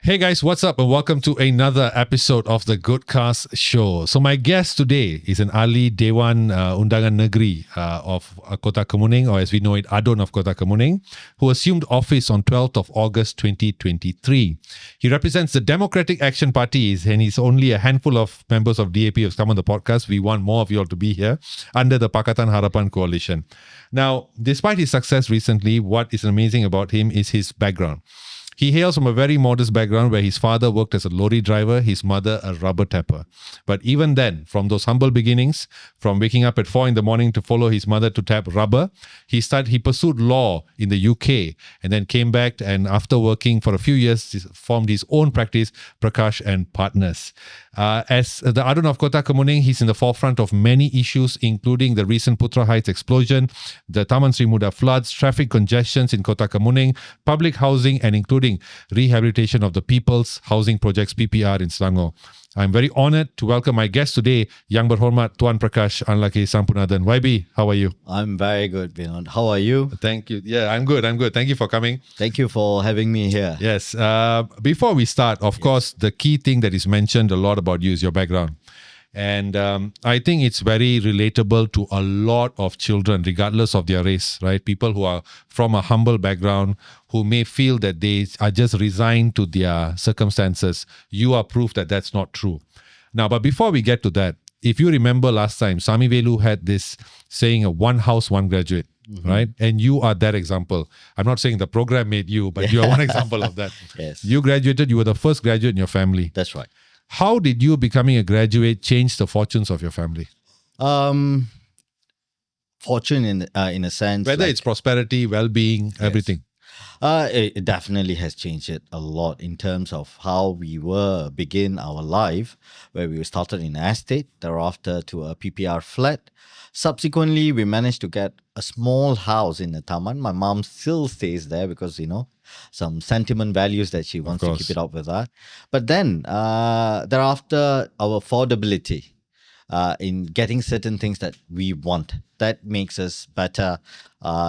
Hey guys, what's up and welcome to another episode of the Goodcast Show. So my guest today is an ahli Dewan Undangan Negeri of Kota Kemuning, or as we know it, ADUN of Kota Kemuning, who assumed office on 12th of August 2023. He represents the Democratic Action Party and he's only a handful of members of DAP who have come on the podcast. We want more of you all to be here under the Pakatan Harapan Coalition. Now, despite his success recently, what is amazing about him is his background. He hails from a very modest background where his father worked as a lorry driver, his mother a rubber tapper. But even then, from those humble beginnings, from waking up at 4 a.m. to follow his mother to tap rubber, he pursued law in the UK and then came back and after working for a few years, formed his own practice, Preakas and Partners. As the ADUN of Kota Kemuning, he's in the forefront of many issues, including the recent Putra Heights explosion, the Taman Sri Muda floods, traffic congestions in Kota Kemuning, public housing, and including rehabilitation of the People's Housing Projects PPR in Selangor. I'm very honored to welcome my guest today, Yang Berhormat Tuan Preakas Anlaki Sampunathan. YB, how are you? I'm very good, Vinod. How are you? Thank you. Yeah, I'm good. Thank you for coming. Thank you for having me here. Yes. Before we start, of course, the key thing that is mentioned a lot about you is your background. And I think it's very relatable to a lot of children, regardless of their race, right? People who are from a humble background, who may feel that they are just resigned to their circumstances. You are proof that that's not true. Now, but before we get to that, if you remember last time, Sami Velu had this saying, one house, one graduate. Mm-hmm. Right? And you are that example. I'm not saying the program made you, but you are one example of that. Yes. You graduated, you were the first graduate in your family. That's right. How did you becoming a graduate change the fortunes of your family? Fortune in a sense. Whether it's prosperity, well-being, yes. Everything. It definitely has changed it a lot in terms of how we begin our life, where we started in an estate, thereafter to a PPR flat. Subsequently, we managed to get a small house in the Taman. My mom still stays there because, some sentiment values that she wants to keep it up with her. But then, thereafter, our affordability in getting certain things that we want, that makes us better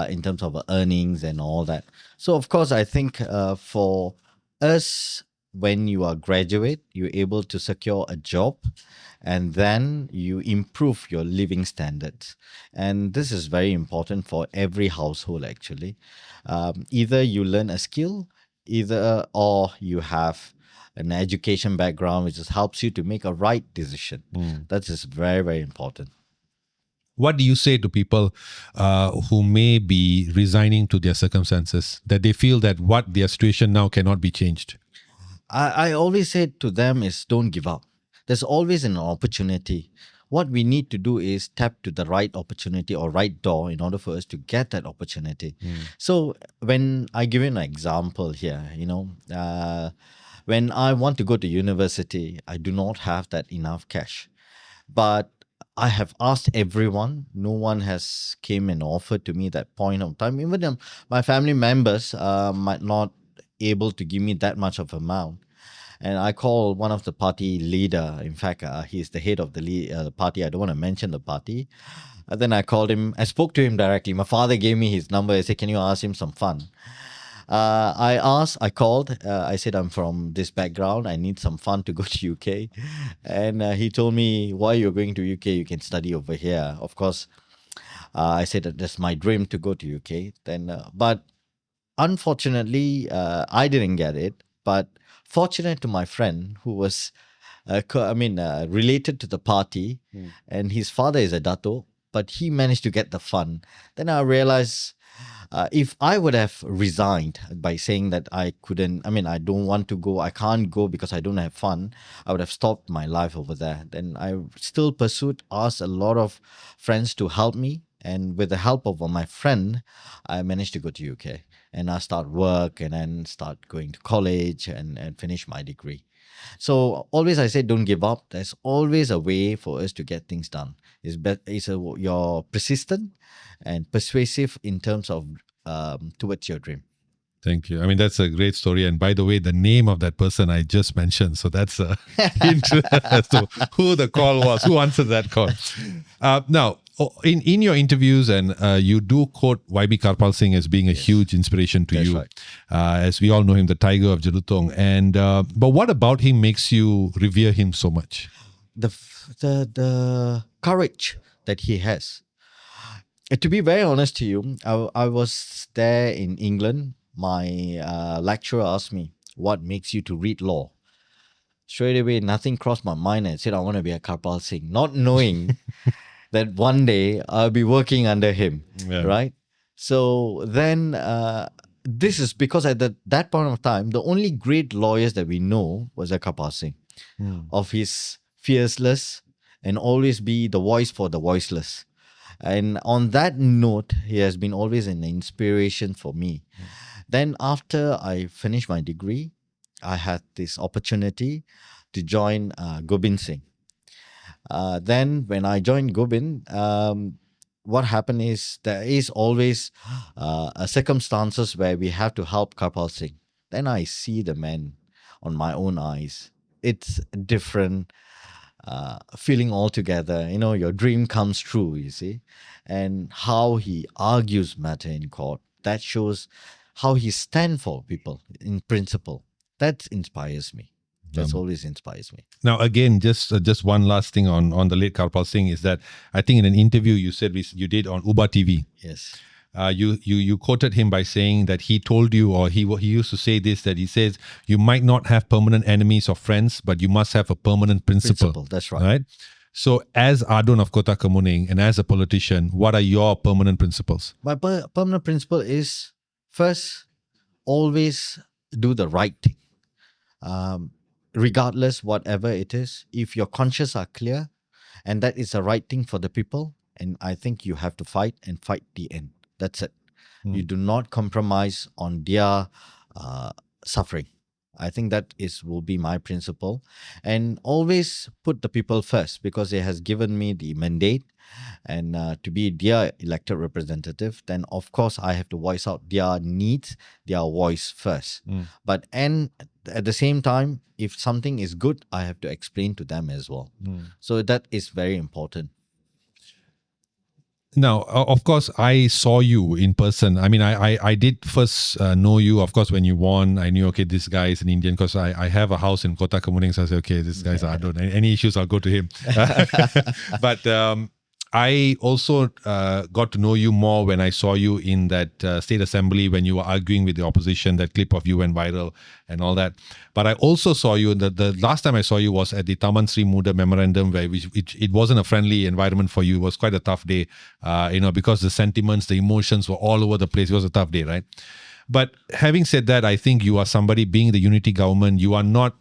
in terms of our earnings and all that. So, of course, I think for us, when you are graduate, you're able to secure a job and then you improve your living standards. And this is very important for every household, actually. Either you learn a skill, or you have an education background, which just helps you to make a right decision. That is very, very important. What do you say to people who may be resigning to their circumstances, that they feel that what their situation now cannot be changed? I always say to them is don't give up. There's always an opportunity. What we need to do is tap to the right opportunity or right door in order for us to get that opportunity. So when I give you an example here, when I want to go to university, I do not have that enough cash. But I have asked everyone. No one has came and offered to me that point of time. Even my family members might not able to give me that much of amount. And I call one of the party leader. In fact, he's the head of the party. I don't want to mention the party. Then I called him. I spoke to him directly. My father gave me his number. I said, can you ask him some fun? I called. I said, I'm from this background. I need some fun to go to UK. And he told me, why you're going to UK? You can study over here. Of course, I said that that's my dream to go to UK. But unfortunately, I didn't get it. But fortunate to my friend who was, related to the party, and his father is a dato, but he managed to get the fund. Then I realized if I would have resigned by saying that I don't want to go, I can't go because I don't have fun, I would have stopped my life over there. Then I still asked a lot of friends to help me. And with the help of my friend, I managed to go to UK. And I start work and then start going to college and finish my degree. So always I say, don't give up. There's always a way for us to get things done. You're persistent and persuasive in terms of towards your dream. Thank you. I mean, that's a great story. And by the way, the name of that person I just mentioned. So that's a hint as to who the call was, who answered that call. Now, in your interviews, and you do quote YB Karpal Singh as being a huge inspiration to That's you. right. As we all know him, the Tiger of Jelutong. And but what about him makes you revere him so much? The courage that he has. To be very honest to you, I was there in England. My lecturer asked me, "What makes you to read law?" Straight away, nothing crossed my mind. I said, "I want to be a Karpal Singh," not knowing that one day I'll be working under him, Yeah. right? So then, this is because at that point of time, the only great lawyers that we know was a Karpal Singh, of his fierceness and always be the voice for the voiceless. And on that note, he has been always an inspiration for me. Then after I finished my degree, I had this opportunity to join Gobind Singh. Then when I joined Gobind, what happened is there is always circumstances where we have to help Karpal Singh. Then I see the man on my own eyes. It's different feeling altogether. You know, your dream comes true, you see. And how he argues matter in court, that shows how he stands for people in principle. That inspires me. That's always inspires me. Now, again, just one last thing on the late Karpal Singh is that I think in an interview you said you did on Uba TV, Yes. you quoted him by saying that he told you, or he used to say this, that he says you might not have permanent enemies or friends, but you must have a permanent principle. That's right. Right. So, as ADUN of Kota Kemuning and as a politician, what are your permanent principles? My permanent principle is first, always do the right thing. Regardless, whatever it is, if your conscience are clear and that is the right thing for the people, and I think you have to fight and fight the end. That's it. You do not compromise on their suffering. I think that will be my principle. And always put the people first, because it has given me the mandate and to be their elected representative. Then of course I have to voice out their needs, their voice first. But at the same time, if something is good, I have to explain to them as well. So that is very important. Now, of course, I saw you in person. I mean, I did first know you, of course, when you won. I knew, okay, this guy is an Indian, because I have a house in Kota Kemuning. So I said, okay, this guy's ADUN. Any issues, I'll go to him. But I also got to know you more when I saw you in that State Assembly when you were arguing with the opposition. That clip of you went viral and all that. But I also saw you, the last time I saw you was at the Taman Sri Muda memorandum, where it wasn't a friendly environment for you. It was quite a tough day, because the sentiments, the emotions were all over the place. It was a tough day, right? But having said that, I think you are somebody, being the unity government, you are not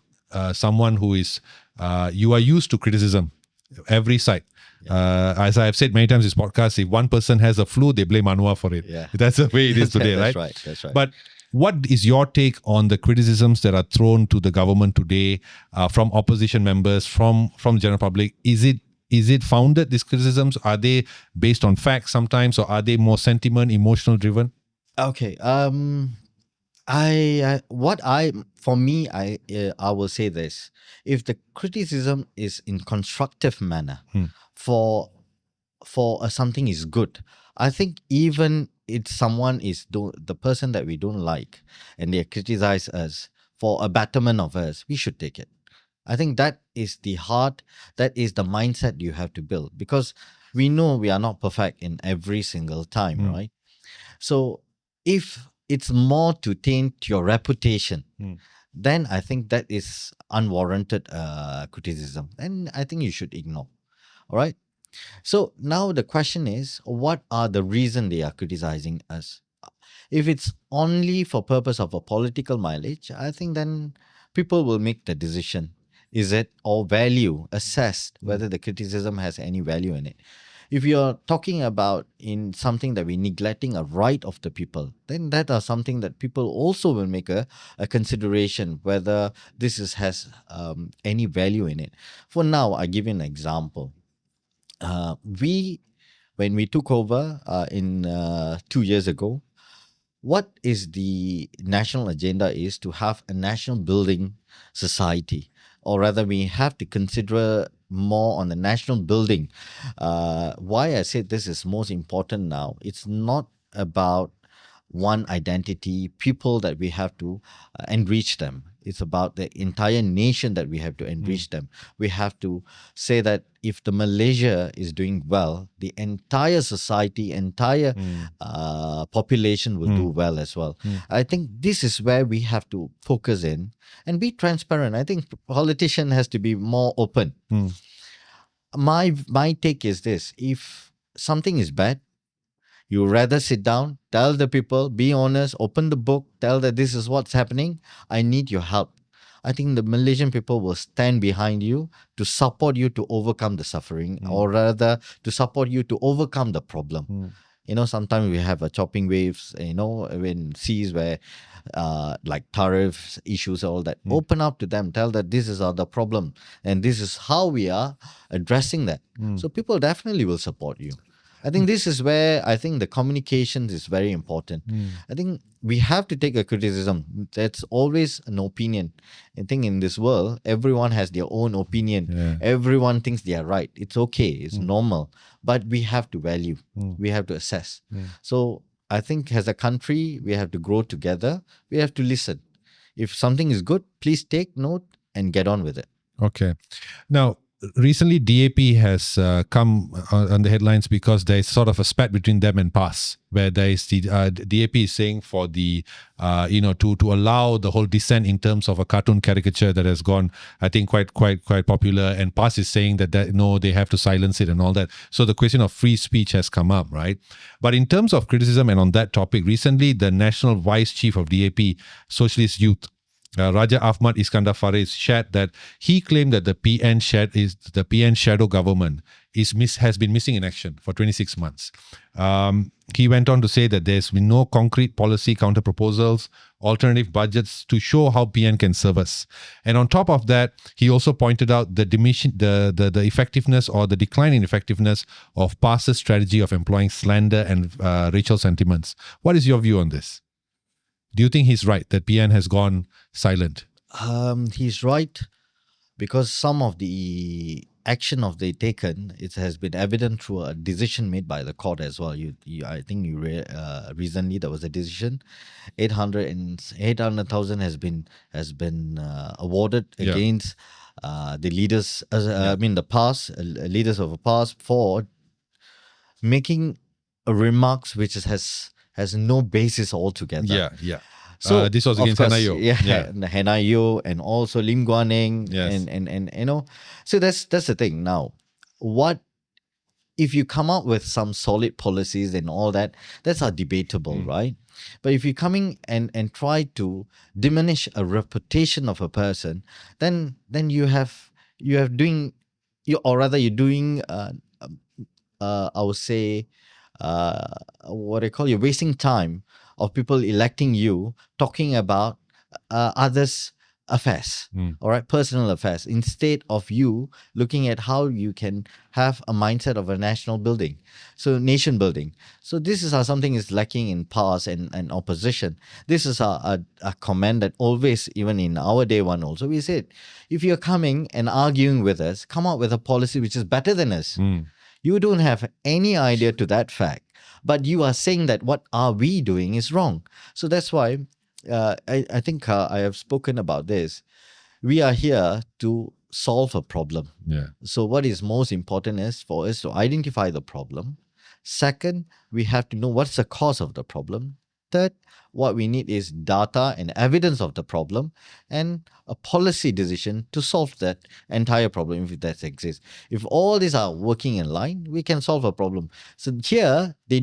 someone who is, you are used to criticism, every side. As I have said many times in this podcast, if one person has a flu, they blame Anwar for it. Yeah. That's the way it is today, That's right? That's right. But what is your take on the criticisms that are thrown to the government today from opposition members, from the general public? Is it founded, these criticisms? Are they based on facts sometimes, or are they more sentiment, emotional driven? Okay. For me, I will say this: if the criticism is in constructive manner, for something is good, I think even if someone is the person that we don't like and they criticize us for a betterment of us, we should take it. I think that is the heart, that is the mindset you have to build, because we know we are not perfect in every single time, right? So if it's more to taint your reputation, then I think that is unwarranted criticism, and I think you should ignore. All right. So now the question is, what are the reason they are criticizing us? If it's only for purpose of a political mileage, I think then people will make the decision. Is it or value assessed whether the criticism has any value in it? If you're talking about in something that we're neglecting a right of the people, then that are something that people also will make a consideration whether has any value in it. For now, I give you an example. When we took over in 2 years ago, what is the national agenda is to have a national building society, or rather we have to consider more on the national building. Why I said this is most important now, it's not about one identity, people that we have to enrich them. It's about the entire nation that we have to enrich them. We have to say that if the Malaysia is doing well, the entire society, entire population will do well as well. I think this is where we have to focus in and be transparent. I think politician has to be more open. My take is this: if something is bad, you rather sit down, tell the people, be honest, open the book, tell that this is what's happening. I need your help. I think the Malaysian people will stand behind you to support you to overcome the suffering, or rather to support you to overcome the problem. Sometimes we have a chopping waves, when seas where like tariffs issues, all that. Open up to them, tell that this is the problem and this is how we are addressing that. So people definitely will support you. I think this is where I think the communications is very important. I think we have to take a criticism. That's always an opinion. I think in this world, everyone has their own opinion. Yeah. Everyone thinks they are right. It's okay. It's normal. But we have to value. We have to assess. So I think as a country, we have to grow together. We have to listen. If something is good, please take note and get on with it. Okay. Now, recently, DAP has come on the headlines because there is sort of a spat between them and PAS, where there is the DAP is saying for the to allow the whole dissent in terms of a cartoon caricature that has gone, I think, quite popular, and PAS is saying that no, they have to silence it and all that. So the question of free speech has come up, right? But in terms of criticism and on that topic, recently the National Vice Chief of DAP, Socialist Youth, Raja Ahmad Iskandar Faris, shared that he claimed that the PN shadow government has been missing in action for 26 months. He went on to say that there's been no concrete policy counter proposals, alternative budgets to show how PN can serve us. And on top of that, he also pointed out the effectiveness or the decline in effectiveness of PAS's strategy of employing slander and racial sentiments. What is your view on this? Do you think he's right that PN has gone silent? He's right because some of the action of they taken, it has been evident through a decision made by the court as well. I think you read recently there was a decision, 800,000 has been awarded against the leaders. The PAS leaders of the PAS for making remarks which has no basis altogether. Yeah. So this was against Hanayo. Hanayo and also Lim Guan Eng. Yes. And so that's the thing. Now, what if you come up with some solid policies and all that, that's debatable, right? But if you're coming and try to diminish a reputation of a person, then you're doing I would say you're wasting time of people electing you talking about others' affairs, all right, personal affairs, instead of you looking at how you can have a mindset of a national building, so nation building. So this is how something is lacking in PAS and opposition. This is a comment that always, even in our day one also, we said, if you're coming and arguing with us, come out with a policy which is better than us. You don't have any idea to that fact, but you are saying that what are we doing is wrong. So that's why I think I have spoken about this. We are here to solve a problem. Yeah. So what is most important is for us to identify the problem. Second, we have to know what's the cause of the problem. Third, what we need is data and evidence of the problem and a policy decision to solve that entire problem if that exists. If all these are working in line, we can solve a problem. So here, they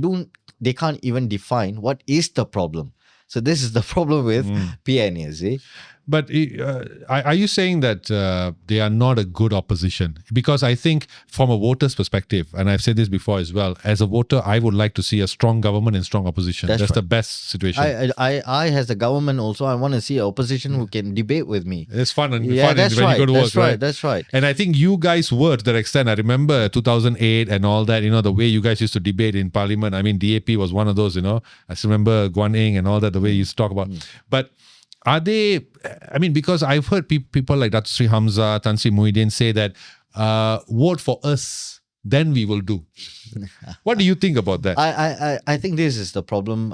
can't even define what is the problem. So this is the problem with PN, you see. But are you saying that they are not a good opposition? Because I think from a voter's perspective, and I've said this before as well, as a voter, I would like to see a strong government and strong opposition. That's right. The best situation. I as a government also, I want to see an opposition who can debate with me. It's fun and that's when right. you go to That's work, right. That's right. And I think you guys were to that extent. I remember 2008 and all that, the way you guys used to debate in parliament. I mean, DAP was one of those, I still remember Guan Eng and all that, the way you used to talk about. But are they, because I've heard people like Dr. Sri Hamza, Tan Sri Muhyiddin say that vote for us, then we will do. What do you think about that? I think this is the problem,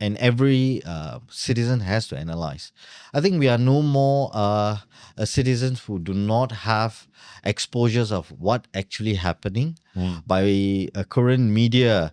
and every citizen has to analyze. I think we are no more citizens who do not have exposures of what actually happening by current media.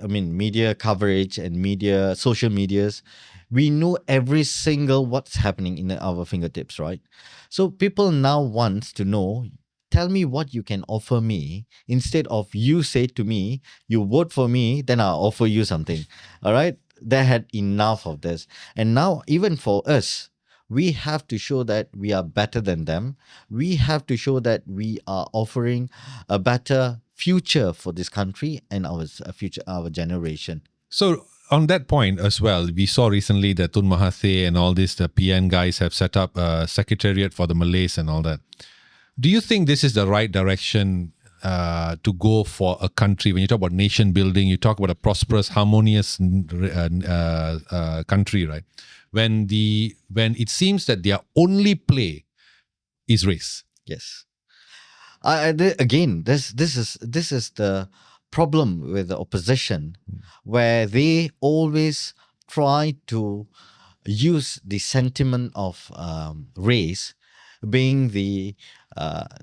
Media coverage and social medias. We know every single what's happening in our fingertips, right? So people now want to know, tell me what you can offer me instead of you say to me, you vote for me, then I'll offer you something. All right. They had enough of this. And now, even for us, we have to show that we are better than them. We have to show that we are offering a better future for this country and our generation. So on that point as well, we saw recently that Tun Mahathir and all this, the PN guys have set up a secretariat for the Malays and all that. Do you think this is the right direction to go for a country? When you talk about nation building, you talk about a prosperous, harmonious country, right? When it seems that their only play is race. Yes. Again, this is the problem with the opposition, where they always try to use the sentiment of race being the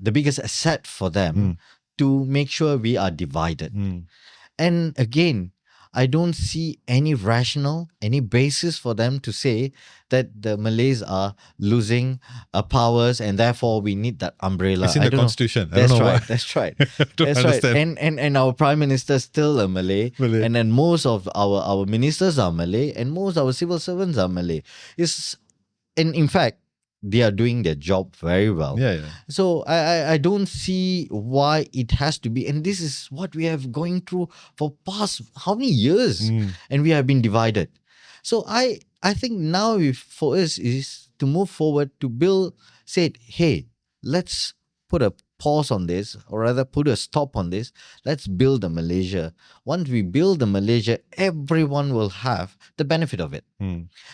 biggest asset for them to make sure we are divided. And again, I don't see any rational, any basis for them to say that the Malays are losing powers and therefore we need that umbrella. It's in the constitution. That's I don't know right. why. That's right. Don't That's right. understand. And our prime minister is still a Malay. And then most of our ministers are Malay, and most of our civil servants are Malay. And in fact, they are doing their job very well. Yeah. So I don't see why it has to be. And this is what we have going through for past how many years, and we have been divided. So I think now for us is to move forward to build. Said, hey, let's put a pause on this, or rather put a stop on this. Let's build a Malaysia. Once we build a Malaysia, everyone will have the benefit of it.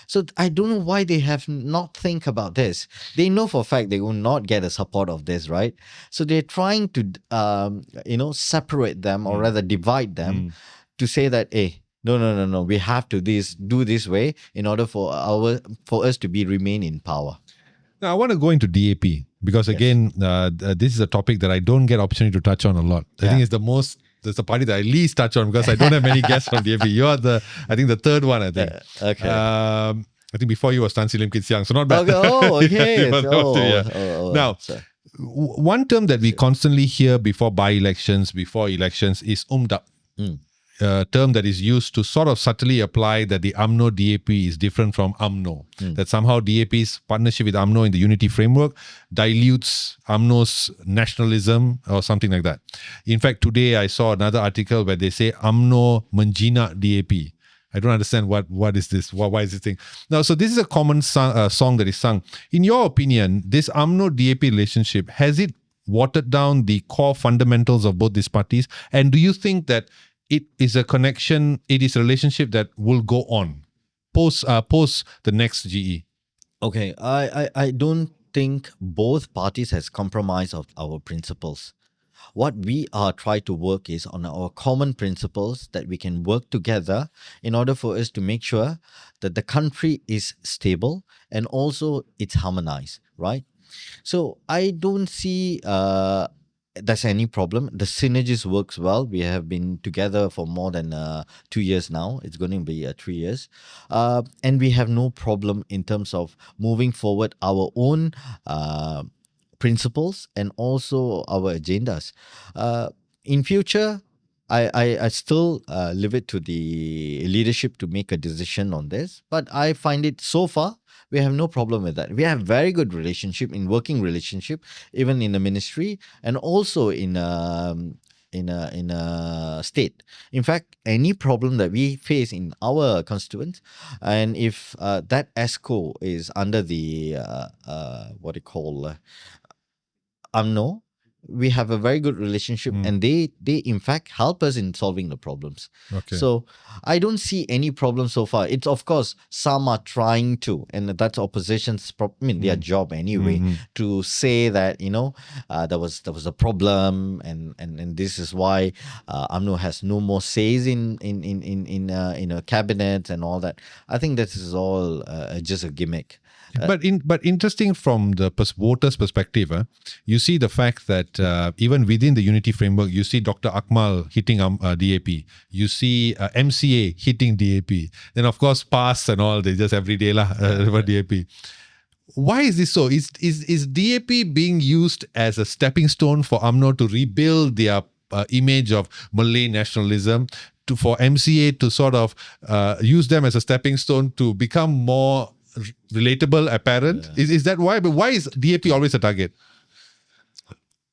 So I don't know why they have not think about this. They know for a fact they will not get the support of this, right? So they're trying to, separate them, or rather divide them, to say that, hey, no, we have to do this way in order for us to remain in power. Now, I want to go into DAP because, again, this is a topic that I don't get opportunity to touch on a lot. I think it's the party that I least touch on because I don't have many guests from DAP. You're the third one, I think. Okay. I think before you was Tan Sri Lim Kit Siang, so not bad. Okay. Now, one term that we constantly hear before by-elections, before elections is UM-DAP. Term that is used to sort of subtly apply that the UMNO DAP is different from UMNO. That somehow DAP's partnership with UMNO in the unity framework dilutes UMNO's nationalism or something like that. In fact, today I saw another article where they say UMNO menjinak DAP. I don't understand what is this? Why is this thing? Now, so this is a common song that is sung. In your opinion, this UMNO DAP relationship, has it watered down the core fundamentals of both these parties? And do you think that it is a connection, it is a relationship that will go on post the next GE? Okay, I don't think both parties has compromised of our principles. What we are trying to work is on our common principles that we can work together in order for us to make sure that the country is stable and also it's harmonized, right? So I don't see there's any problem. The synergies works well. We have been together for more than 2 years now. It's going to be 3 years. And we have no problem in terms of moving forward our own principles and also our agendas. In future, I still leave it to the leadership to make a decision on this. But I find it so far, we have no problem with that. We have very good working relationship, even in the ministry and also in a state. In fact, any problem that we face in our constituents, and if that ESCO is under the UMNO, we have a very good relationship, and they in fact help us in solving the problems. Okay. So I don't see any problem so far. It's, of course, some are trying to, and that's opposition's their job anyway, to say that there was a problem, and this is why UMNO has no more says in a cabinet and all that. I think this is all just a gimmick. But interesting from the voters' perspective, you see the fact that even within the unity framework, you see Dr. Akmal hitting DAP. You see MCA hitting DAP. Then of course PAS and all, they just every day DAP. Why is this so? Is DAP being used as a stepping stone for UMNO to rebuild their image of Malay nationalism, for MCA to sort of use them as a stepping stone to become more relatable, apparent? Is that why? But why is DAP always a target?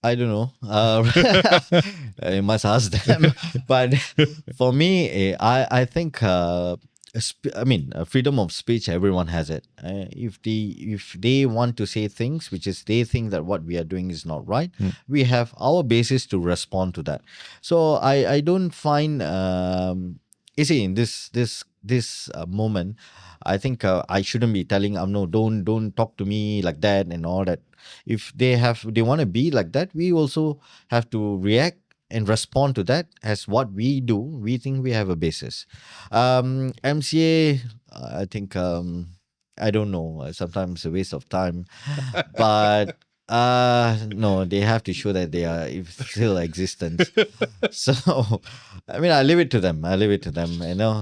I don't know. You must ask them. But for me, I think freedom of speech, everyone has it. If they want to say things which is they think that what we are doing is not right, we have our basis to respond to that. So I don't find you see, in this moment, I think I shouldn't be telling UMNO, don't talk to me like that and all that. If they want to be like that, we also have to react and respond to that as what we do. We think we have a basis. MCA, I think I don't know. Sometimes a waste of time, but no, they have to show that they are still existent. So I leave it to them.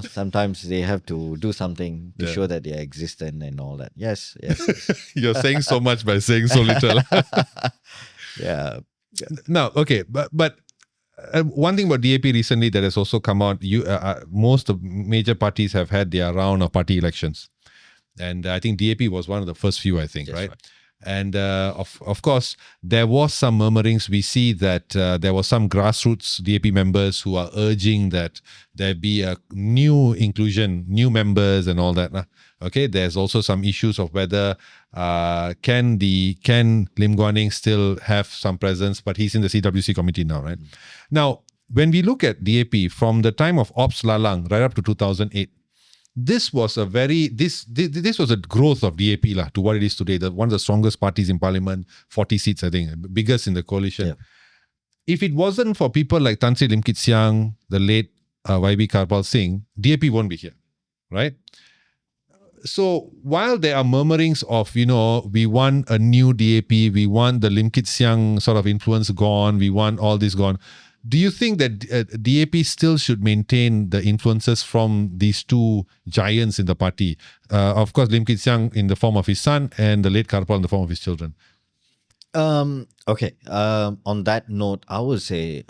Sometimes they have to do something to show that they are existent and all that. Yes. You're saying so much by saying so little. Yeah. Now, okay, but one thing about DAP recently that has also come out, most of major parties have had their round of party elections. And I think DAP was one of the first few, I think, right? And of course, there was some murmurings. We see that there was some grassroots DAP members who are urging that there be a new inclusion, new members and all that. Okay, there's also some issues of whether can Lim Guan Eng still have some presence, but he's in the CWC committee now, right? Now, when we look at DAP from the time of Ops Lalang right up to 2008, this was a this was a growth of DAP to what it is today. One of the strongest parties in parliament, 40 seats, I think, biggest in the coalition. Yeah. If it wasn't for people like Tan Sri Lim Kit Siang, the late YB Karpal Singh, DAP won't be here, right? So while there are murmurings of, we want a new DAP, we want the Lim Kit Siang sort of influence gone, we want all this gone, do you think that DAP still should maintain the influences from these two giants in the party? Of course, Lim Kit Siang in the form of his son and the late Karpal in the form of his children. Okay. On that note, I would say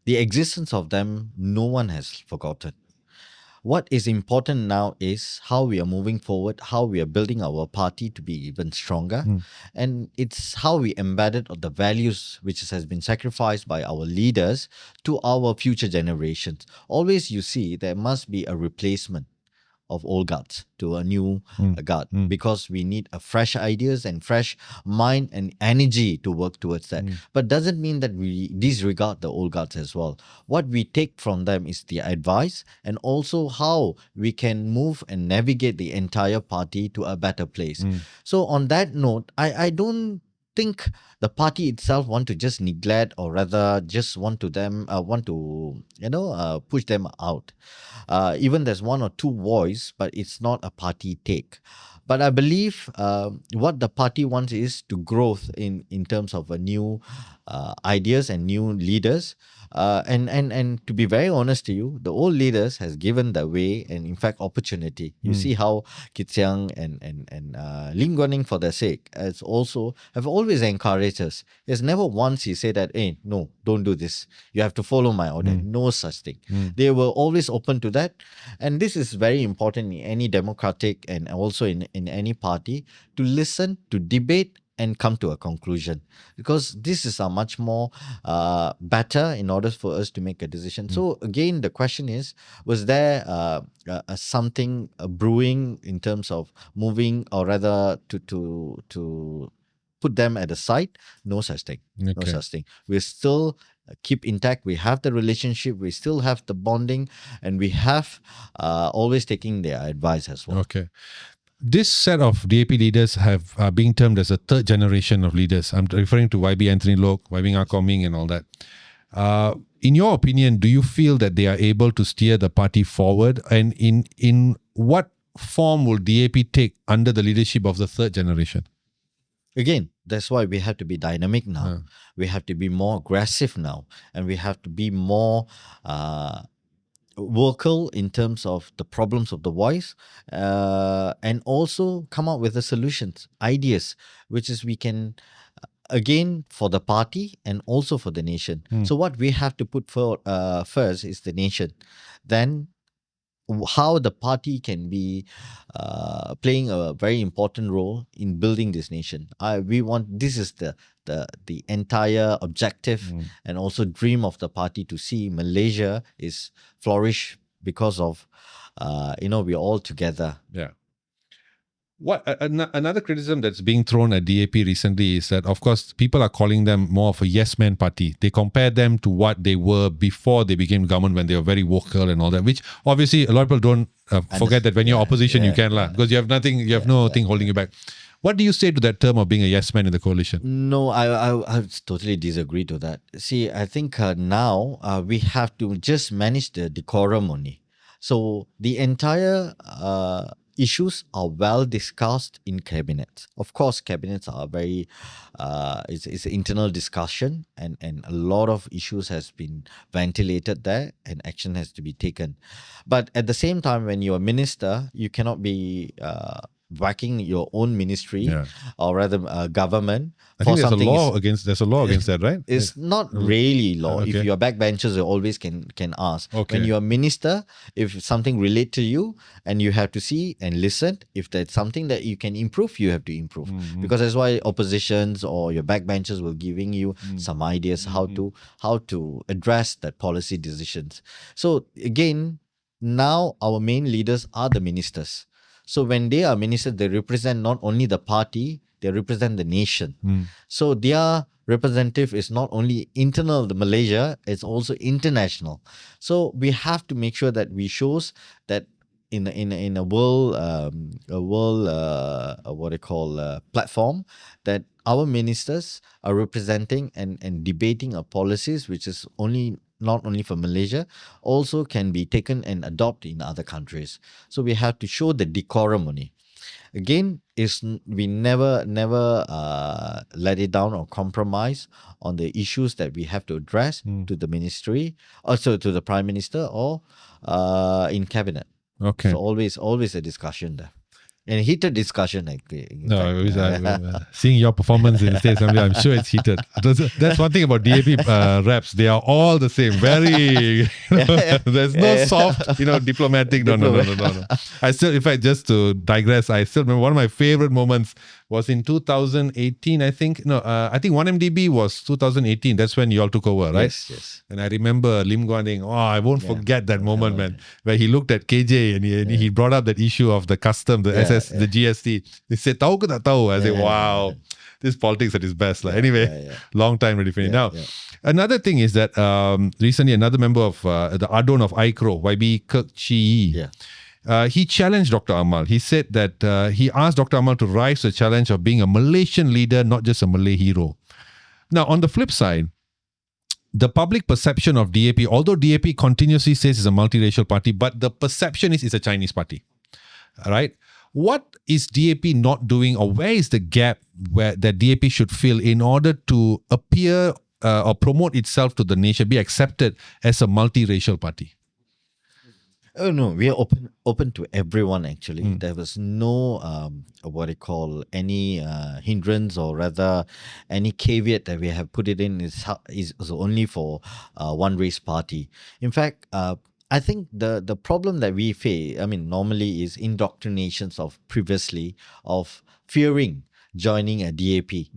the existence of them, no one has forgotten. What is important now is how we are moving forward, how we are building our party to be even stronger. And it's how we embedded the values which has been sacrificed by our leaders to our future generations. Always you see there must be a replacement of old guards to a new guard, because we need a fresh ideas and fresh mind and energy to work towards that. But doesn't mean that we disregard the old guards as well. What we take from them is the advice and also how we can move and navigate the entire party to a better place. So on that note, I don't think the party itself want to just neglect, or rather just want to push them out. Even there's one or two voice, but it's not a party take. But I believe what the party wants is to growth in terms of a new ideas and new leaders. And to be very honest to you, the old leaders has given the way and in fact opportunity. You see how Kit Siang and Lim Guan Eng, for their sake, have always encouraged us. There's never once he said that, hey, no, don't do this. You have to follow my order. No such thing. They were always open to that. And this is very important in any democratic and also in any party, to listen, to debate, and come to a conclusion, because this is a much more better in order for us to make a decision. So again, the question is, was there something brewing in terms of moving, or rather to put them at the side. No such thing. No Okay. such thing. We still keep intact. We have the relationship. We still have the bonding, and we have always taking their advice as well. Okay. This set of DAP leaders have being termed as a third generation of leaders. I'm referring to YB Anthony Lok, YB Ngah Kok Ming and all that. In your opinion, do you feel that they are able to steer the party forward? And in what form will DAP take under the leadership of the third generation? Again, that's why we have to be dynamic now. We have to be more aggressive now, and we have to be more vocal in terms of the problems of the voice, and also come up with the solutions, ideas, which is we can, again, for the party and also for the nation. So what we have to put first is the nation. Then how the party can be playing a very important role in building this nation. This is the entire objective and also dream of the party, to see Malaysia is flourish because of we're all together. Yeah. What another criticism that's being thrown at DAP recently is that, of course, people are calling them more of a yes man party. They compare them to what they were before they became government, when they were very vocal and all that, which obviously a lot of people don't forget that when you're opposition, you can because you have nothing, you have no thing holding you back. What do you say to that term of being a yes man in the coalition? No, I totally disagree to that. See, I think now we have to just manage the decorum only. So the entire issues are well discussed in cabinet. Of course, cabinets are very, it's internal discussion, and a lot of issues has been ventilated there, and action has to be taken. But at the same time, when you're a minister, you cannot be whacking your own ministry, or rather government. I think there's a law against that, right? It's not really law. Okay. If you're backbenchers, you always can ask. Okay. When you're a minister, if something relate to you, and you have to see and listen, if there's something that you can improve, you have to improve. Because that's why oppositions or your backbenchers will giving you some ideas how to address that policy decisions. So again, now our main leaders are the ministers. So when they are ministers, they represent not only the party, they represent the nation. So their representative is not only internal to Malaysia, it's also international. So we have to make sure that we shows that in a world platform, that our ministers are representing and debating our policies, which is not only for Malaysia, also can be taken and adopted in other countries. So we have to show the decorum only. Again, we never let it down or compromise on the issues that we have to address to the ministry, also to the Prime Minister, or in cabinet. Okay. So always a discussion there. And heated discussion. Seeing your performance in the State Assembly, I'm sure it's heated. That's one thing about DAP reps. They are all the same. Very, there's no soft, diplomatic. No. I still, in fact, just to digress, I still remember one of my favorite moments was in 2018, I think. No, I think 1MDB was 2018. That's when you all took over, right? Yes. And I remember Lim Guan Eng. I won't forget that moment, man, where he looked at KJ and he brought up that issue of the custom, the the GST. He said, "Tahu ke tak tahu?" I said, "Wow, this politics at its best." Anyway, long time ready for it. Now, another thing is that recently another member of the ADUN of ICRO, YB Preakas, he challenged Dr. Amal. He said that he asked Dr. Amal to rise to the challenge of being a Malaysian leader, not just a Malay hero. Now, on the flip side, the public perception of DAP, although DAP continuously says it's a multiracial party, but the perception is it's a Chinese party. All right? What is DAP not doing, or where is the gap that DAP should fill in order to appear or promote itself to the nation, be accepted as a multiracial party? Oh no, we are open to everyone actually. There was no any hindrance, or rather any caveat that we have put it in is only for one race party. In fact, I think the problem that we face, normally is indoctrinations of previously of fearing joining a DAP,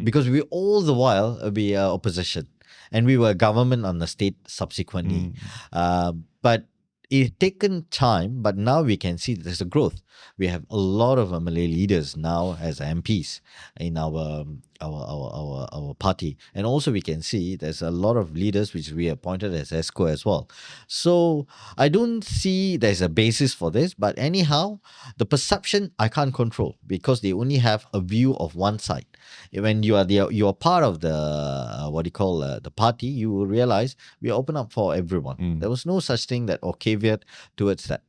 because we all the while we are opposition, and we were government on the state subsequently, but it's taken time, but now we can see there's a growth. We have a lot of Malay leaders now as MPs in our our party. And also we can see there's a lot of leaders which we appointed as ESCO as well. So I don't see there's a basis for this, but anyhow, the perception I can't control because they only have a view of one side. When you are part of the the party, you will realize we open up for everyone. There was no such thing that or caveat towards that.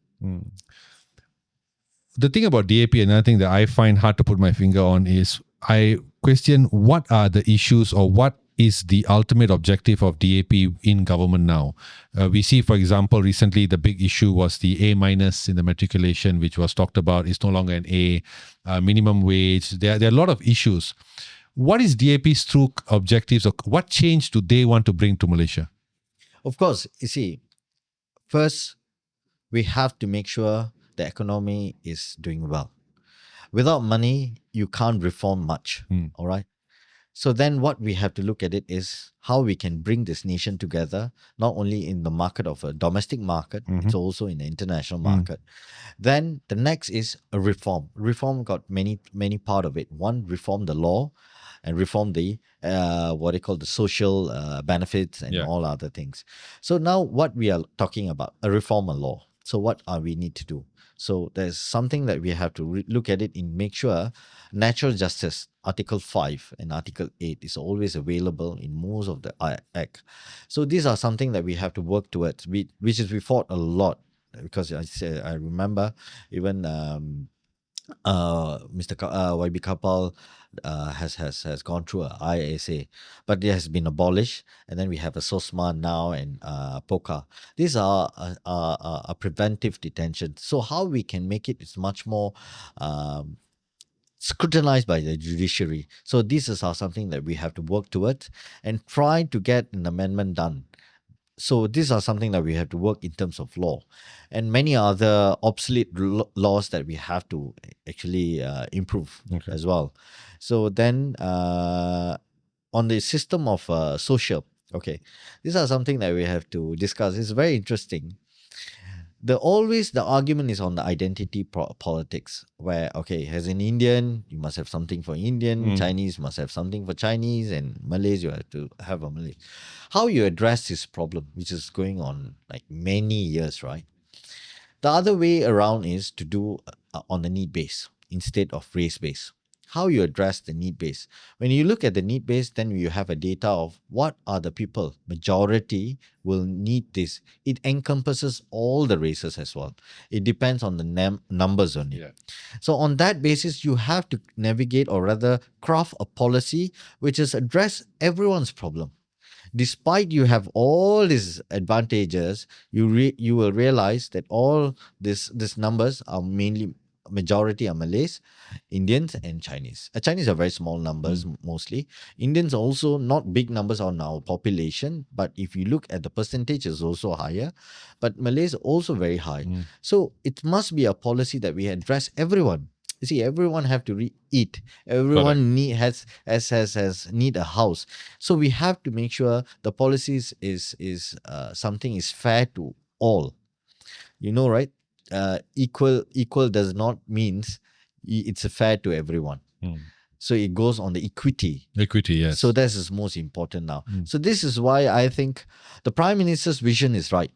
The thing about DAP, another thing that I find hard to put my finger on is I question what are the issues or what is the ultimate objective of DAP in government now. We see, for example, recently the big issue was the A minus in the matriculation, which was talked about. It's no longer an A, minimum wage. There are a lot of issues. What is DAP's true objectives or what change do they want to bring to Malaysia? Of course, you see, first, we have to make sure the economy is doing well. Without money, you can't reform much. All right. So then what we have to look at it is how we can bring this nation together, not only in the market of a domestic market, it's also in the international market. Then the next is a reform. Reform got many part of it. One, reform the law and reform the the social benefits and all other things. So now what we are talking about, a reform a law. So what are we need to do? So there's something that we have to look at it and make sure natural justice, Article 5 and Article 8 is always available in most of the Act. So these are something that we have to work towards, which is we fought a lot because I remember even Mr. YB Kapal has gone through a ISA, but it has been abolished, and then we have a SOSMA now and POCA. These are a preventive detention. So how we can make it is much more scrutinized by the judiciary. So this is something that we have to work towards and try to get an amendment done. So these are something that we have to work in terms of law and many other obsolete laws that we have to actually improve as well. So then on the system of social, these are something that we have to discuss. It's very interesting. The argument is on the identity politics where, as an Indian, you must have something for Indian, Chinese must have something for Chinese, and Malays, you have to have a Malay. How you address this problem, which is going on like many years, right? The other way around is to do on the need base instead of race base. How you address the need base. When you look at the need base, then you have a data of what are the people. Majority will need this. It encompasses all the races as well. It depends on the numbers only. Yeah. So on that basis, you have to navigate or rather craft a policy which is address everyone's problem. Despite you have all these advantages, you will realize that all these numbers are mainly majority are Malays, Indians, and Chinese. Chinese are very small numbers mostly. Indians also not big numbers on our population, but if you look at the percentage, is also higher. But Malays also very high. So it must be a policy that we address everyone. You see, everyone have to eat. Everyone has need a house. So we have to make sure the policies is something is fair to all. You know, right? Equal does not means it's fair to everyone. So it goes on the equity. Equity, yes. So this is most important now. So this is why I think the Prime Minister's vision is right.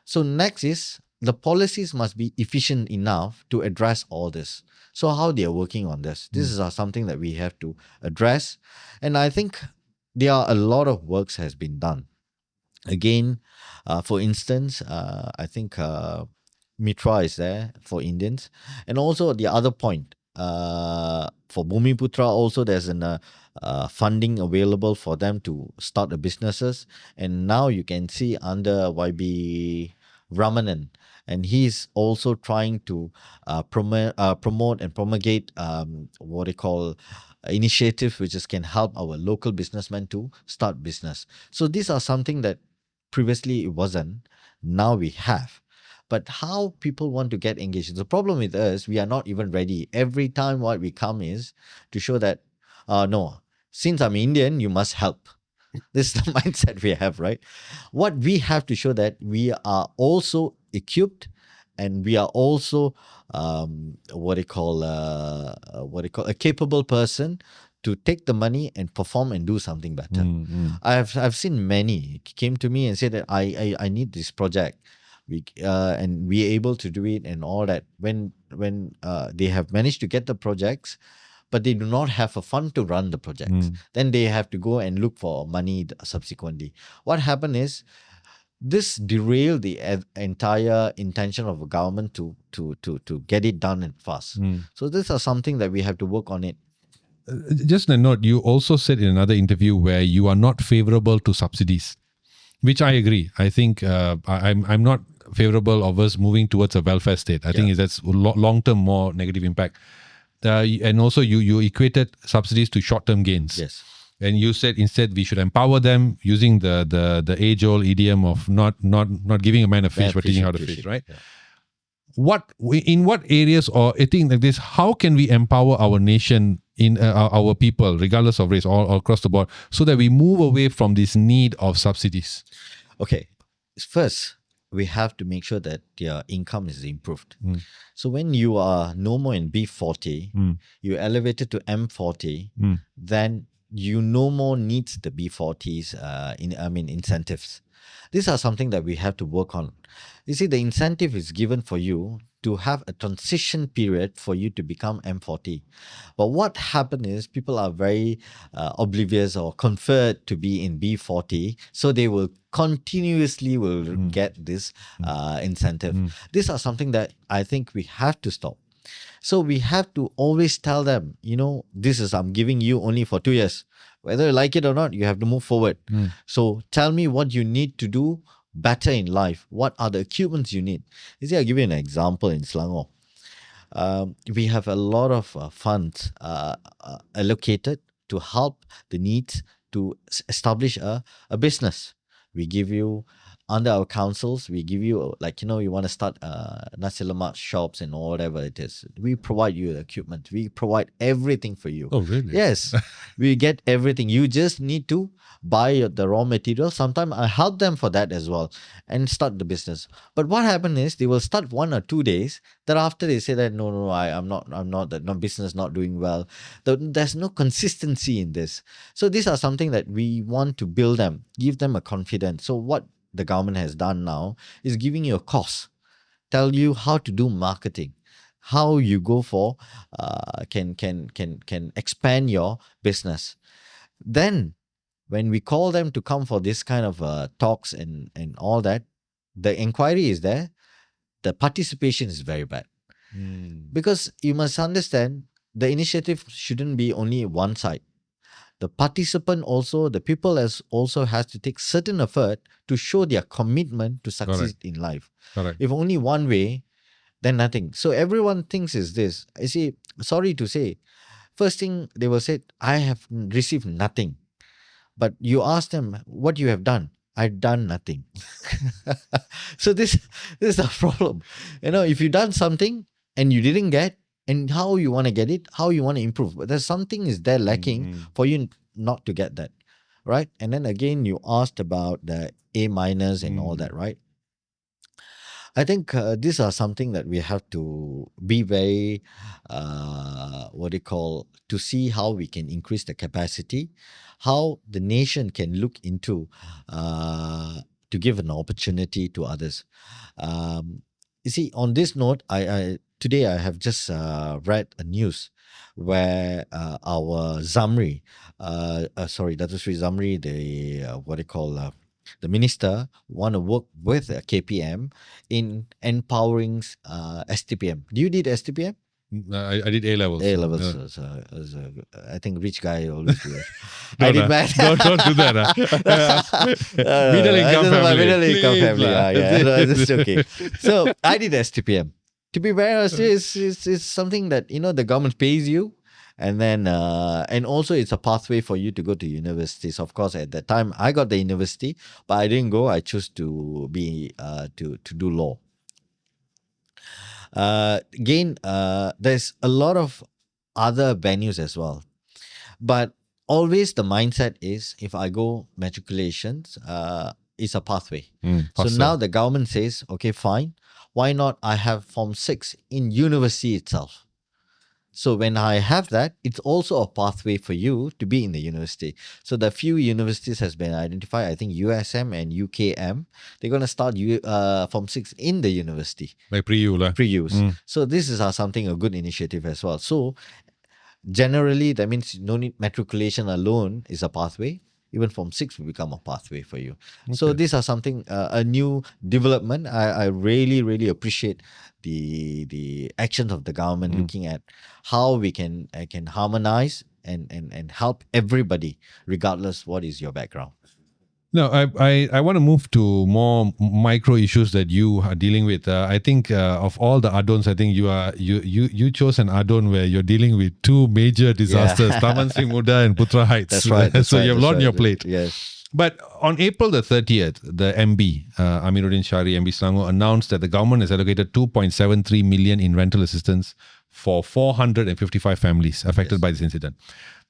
So next is the policies must be efficient enough to address all this. So how they are working on this. This is something that we have to address. And I think there are a lot of works has been done. Again, for instance, I think Mitra is there for Indians. And also the other point, for Bumiputra also there's an funding available for them to start the businesses. And now you can see under YB Ramanan, and he's also trying to promote and promulgate what they call initiatives which can help our local businessmen to start business. So these are something that previously it wasn't, now we have. But how people want to get engaged. The problem with us, we are not even ready. Every time what we come is to show that, no, since I'm Indian, you must help. This is the mindset we have, right? What we have to show that we are also equipped and we are also a capable person to take the money and perform and do something better. I've seen many came to me and said that I need this project. And we are able to do it and all that. When they have managed to get the projects, but they do not have a fund to run the projects, then they have to go and look for money subsequently. What happened is this derailed the entire intention of a government to get it done and fast. So these are something that we have to work on it. Just a note, you also said in another interview where you are not favorable to subsidies, which I agree. I think I'm not favorable of us moving towards a welfare state. I think that's long-term more negative impact. And also you equated subsidies to short-term gains. Yes. And you said instead we should empower them using the age-old idiom of not giving a man a fish, but teaching how to fish, right? Yeah. In what areas or a thing like this, how can we empower our nation in our people, regardless of race, all across the board, so that we move away from this need of subsidies? Okay. First, we have to make sure that their income is improved. So when you are no more in B40, you elevated to M40, then you no more need the B40s, incentives. These are something that we have to work on. You see, the incentive is given for you to have a transition period for you to become M40. But what happened is people are very oblivious or conferred to be in B40, so they will continuously get this incentive. These are something that I think we have to stop. So we have to always tell them, I'm giving you only for 2 years. Whether you like it or not, you have to move forward. So tell me what you need to do better in life. What are the equipments you need? You see, I'll give you an example in Selangor. We have a lot of funds allocated to help the needs to establish a business. We give you, under our councils, we give you, you want to start nasi lemak shops and whatever it is. We provide you the equipment. We provide everything for you. Oh, really? Yes. We get everything. You just need to buy the raw material. Sometimes I help them for that as well and start the business. But what happened is they will start 1 or 2 days. Thereafter they say that no, I'm not that business not doing well. There's no consistency in this. So these are something that we want to build them, give them a confidence. So what the government has done now is giving you a course, tell you how to do marketing, how you go for can expand your business. Then when we call them to come for this kind of talks and all that, the inquiry is there, the participation is very bad. Because you must understand, the initiative shouldn't be only one side. The participant also, the people also has to take certain effort to show their commitment to succeed in life. Correct. If only one way, then nothing. So everyone thinks is this. I see, sorry to say, first thing they will say, I have received nothing. But you ask them what you have done. I've done nothing. So this is the problem. If you done something and you didn't get, and how you want to get it, how you want to improve. But there's something is there lacking for you not to get that, right? And then again, you asked about the A- and all that, right? I think these are something that we have to be very, to see how we can increase the capacity, how the nation can look into to give an opportunity to others. You see, on this note, today I have just read a news where our Zamri, Dato Sri Zamri, the minister, want to work with KPM in empowering STPM. Do you did STPM? I did A-levels. A-levels. I think rich guy always do that. I did math. Don't do that. Middle income family. Middle income family. Yeah, that's okay. So I did STPM. To be very honest, it's something that the government pays you, and then and also it's a pathway for you to go to universities. Of course, at that time I got the university, but I didn't go. I chose to be to do law. Again, there's a lot of other venues as well, but always the mindset is if I go matriculations, it's a pathway. So now the government says, okay, fine. Why not I have Form 6 in university itself? So when I have that, it's also a pathway for you to be in the university. So the few universities has been identified. I think USM and UKM. They're going to start Form 6 in the university Like pre-U lah. pre-use. So this is something a good initiative as well. So generally, that means no need matriculation alone is a pathway. Even Form 6 will become a pathway for you. So these are something, a new development. I really, really appreciate the actions of the government looking at how we can harmonize and help everybody, regardless what is your background. No, I want to move to more micro issues that you are dealing with. I think of all the ADUNs, I think you chose an ADUN where you're dealing with two major disasters, Taman Sri Muda and Putra Heights. That's right. That's so right, you have a lot on your plate. Yes. But on April the 30th, the MB, Amiruddin Shari, MB Selangor, announced that the government has allocated 2.73 million in rental assistance for 455 families affected by this incident.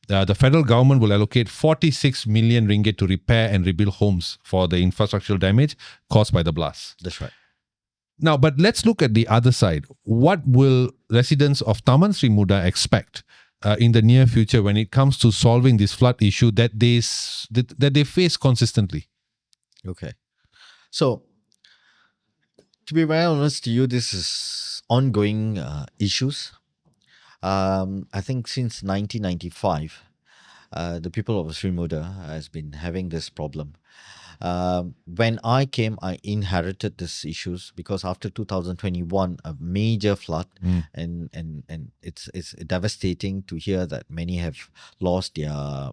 The federal government will allocate 46 million ringgit to repair and rebuild homes for the infrastructural damage caused by the blast. That's right. Now, but let's look at the other side. What will residents of Taman Sri Muda expect in the near future when it comes to solving this flood issue that they face consistently? Okay. So, to be very honest to you, this is ongoing issues. I think since 1995, the people of Sri Muda has been having this problem. When I came, I inherited these issues because after 2021, a major flood, and it's devastating to hear that many have lost their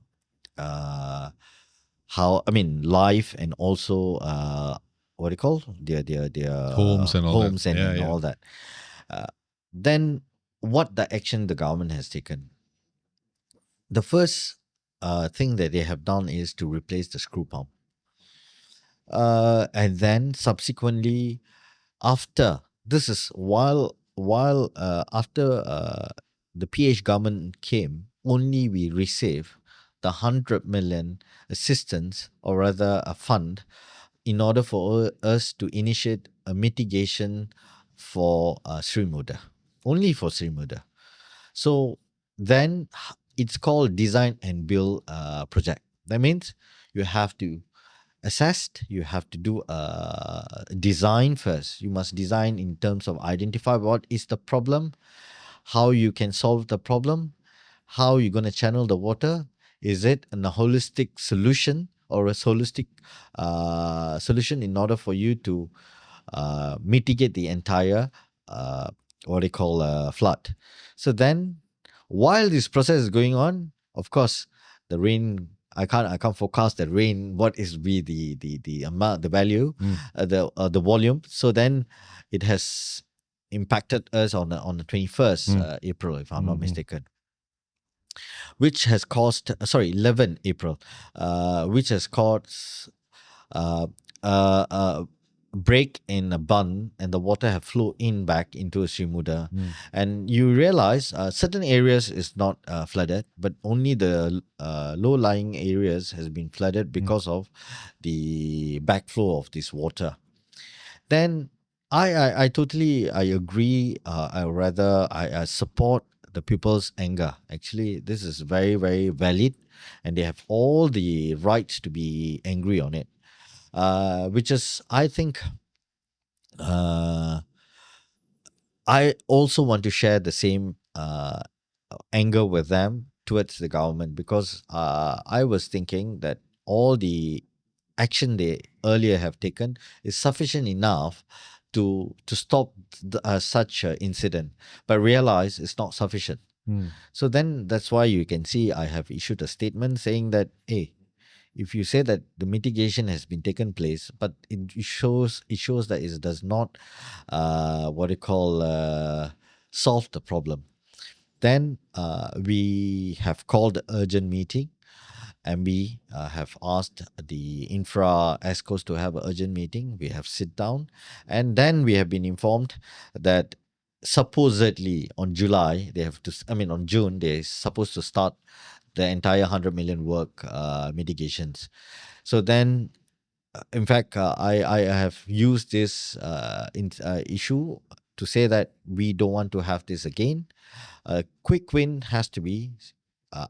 life and also what do you call their Homes and all homes that. and all that. Then what the action the government has taken? The first thing that they have done is to replace the screw pump. And then subsequently, after this is after the PH government came, only we received the 100 million assistance, or rather a fund, in order for us to initiate a mitigation for Sri Muda, only for Sri Muda. So then it's called design and build project. That means you have to assess, you have to do a design first. You must design in terms of identify what is the problem, how you can solve the problem, how you're going to channel the water. Is it a holistic solution or a holistic solution in order for you to mitigate the entire flood? So then, while this process is going on, of course, the rain. I can't forecast the rain. What is be the amount, the value, the volume. So then, it has impacted us on the 21st April, if I'm not mistaken, which has caused 11 April, which has caused break in a bund, and the water have flowed in back into Sri Muda. And you realize certain areas is not flooded, but only the low-lying areas has been flooded because of the backflow of this water. Then I totally agree. I support the people's anger. Actually, this is very, very valid, and they have all the rights to be angry on it. Which is, I think, I also want to share the same anger with them towards the government, because I was thinking that all the action they earlier have taken is sufficient enough to stop such an incident, but realize it's not sufficient. So then that's why you can see I have issued a statement saying that, hey, if you say that the mitigation has been taken place, but it shows that it does not solve the problem, then we have called an urgent meeting, and we have asked the infra ESCOs to have an urgent meeting. We have sit down, and then we have been informed that supposedly on June they're supposed to start the entire 100 million work mitigations. So then, in fact, I have used this issue to say that we don't want to have this again, a quick win has to be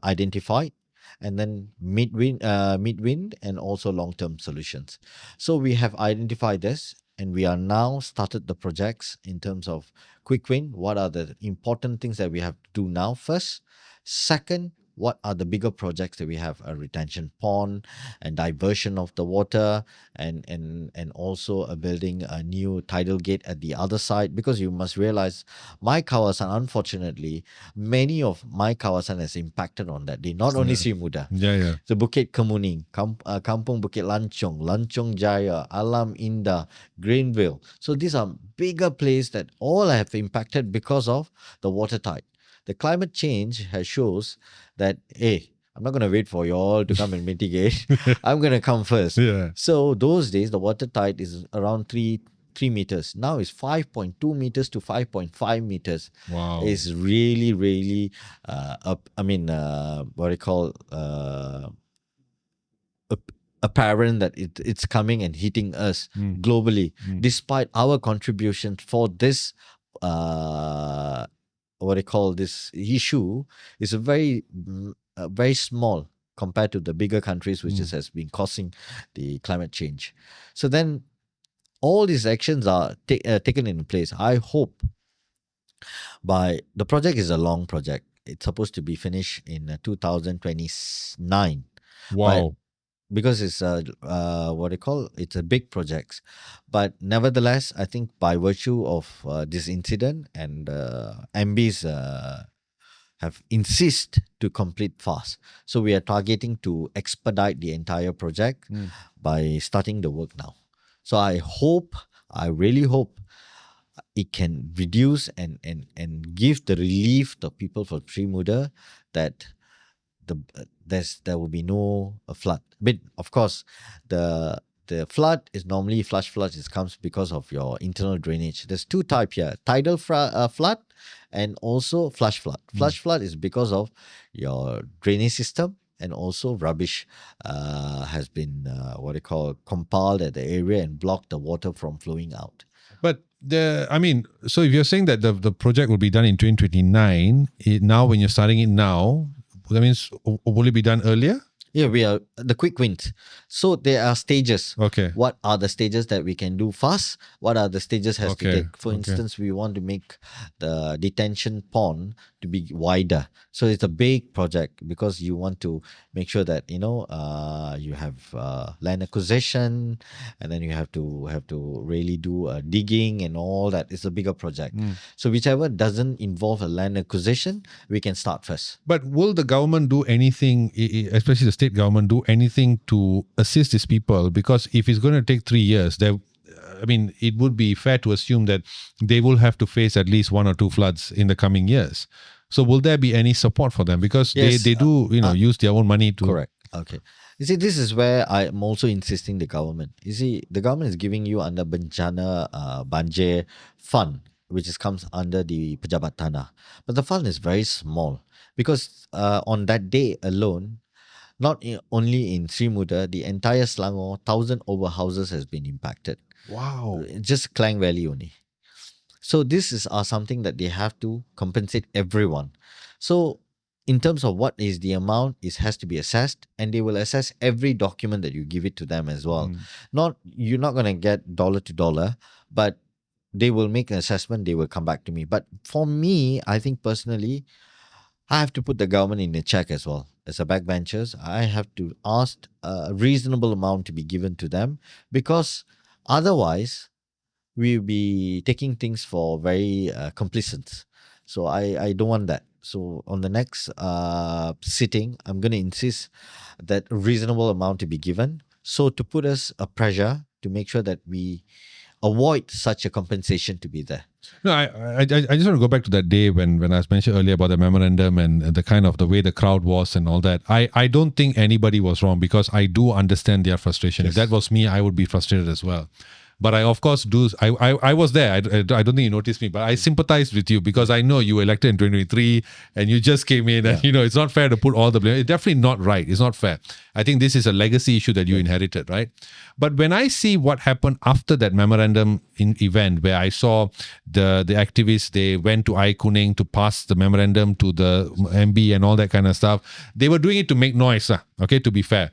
identified, and then mid-win, and also long-term solutions. So we have identified this, and we are now started the projects in terms of quick win. What are the important things that we have to do now first? Second, what are the bigger projects that we have? A retention pond and diversion of the water, and also a building a new tidal gate at the other side, because you must realize my Kawasan, unfortunately, many of my Kawasan has impacted on that day. Not only Sri Muda, the Bukit Kemuning, Kampung Bukit Lancong, Lancong Jaya, Alam Indah, Greenville. So these are bigger places that all have impacted because of the water tide. The climate change has shows that, hey, I'm not going to wait for you all to come and mitigate. I'm going to come first. Yeah. So those days, the water tide is around 3 meters. Now it's 5.2 meters to 5.5 meters. Wow. It's really, really, apparent that it's coming and hitting us globally, despite our contribution for this this issue is a very small compared to the bigger countries which has been causing the climate change. So then all these actions are taken in place. I hope the project is a long project. It's supposed to be finished in 2029. Wow. Because it's it's a big project. But nevertheless, I think by virtue of this incident, and MBs have insist to complete fast. So we are targeting to expedite the entire project by starting the work now. So I really hope it can reduce and give the relief to people for Sri Muda that there will be no flood. But of course, the flood is normally flash flood. It comes because of your internal drainage. There's two types here: tidal flood and also flash flood. Flash flood is because of your drainage system, and also rubbish has been compiled at the area and blocked the water from flowing out. But so if you're saying that the project will be done in 2029, now when you're starting it now, that means will it be done earlier? Yeah, we are the quick wins. So there are stages. Okay. What are the stages that we can do fast? What are the stages has to take? For instance, we want to make the detention pond to be wider. So it's a big project because you want to make sure that you have land acquisition, and then you have to really do digging and all that. It's a bigger project. So whichever doesn't involve a land acquisition, we can start first. But will the government do anything, especially the state government, do anything to assist these people? Because if it's going to take 3 years, it would be fair to assume that they will have to face at least 1 or 2 floods in the coming years. So will there be any support for them? Because yes, they do use their own money to... Correct. Okay. You see, this is where I'm also insisting the government. You see, the government is giving you under Bencana Banjir Fund, which comes under the Pejabat Tanah. But the fund is very small because on that day alone, not only in Sri Muda, the entire Selangor, 1,000 over houses has been impacted. Wow. Just Klang Valley only. So this is something that they have to compensate everyone. So in terms of what is the amount, it has to be assessed, and they will assess every document that you give it to them as well. You're not going to get dollar to dollar, but they will make an assessment, they will come back to me. But for me, I think personally, I have to put the government in a check as well. As a backbenchers, I have to ask a reasonable amount to be given to them, because otherwise we'll be taking things for very complacent. So I don't want that. So on the next sitting, I'm going to insist that a reasonable amount to be given. So to put us a pressure to make sure that we avoid such a compensation to be there. No, I just want to go back to that day when I was mentioned earlier about the memorandum and the kind of the way the crowd was and all that. I don't think anybody was wrong, because I do understand their frustration. Yes. If that was me, I would be frustrated as well. But I, of course, do. I was there. I don't think you noticed me, but I sympathized with you because I know you were elected in 2023 and you just came in. And, it's not fair to put all the blame. It's definitely not right. It's not fair. I think this is a legacy issue that you inherited, right? But when I see what happened after that memorandum event where I saw the activists, they went to Kuning to pass the memorandum to the MB and all that kind of stuff. They were doing it to make noise, okay, to be fair.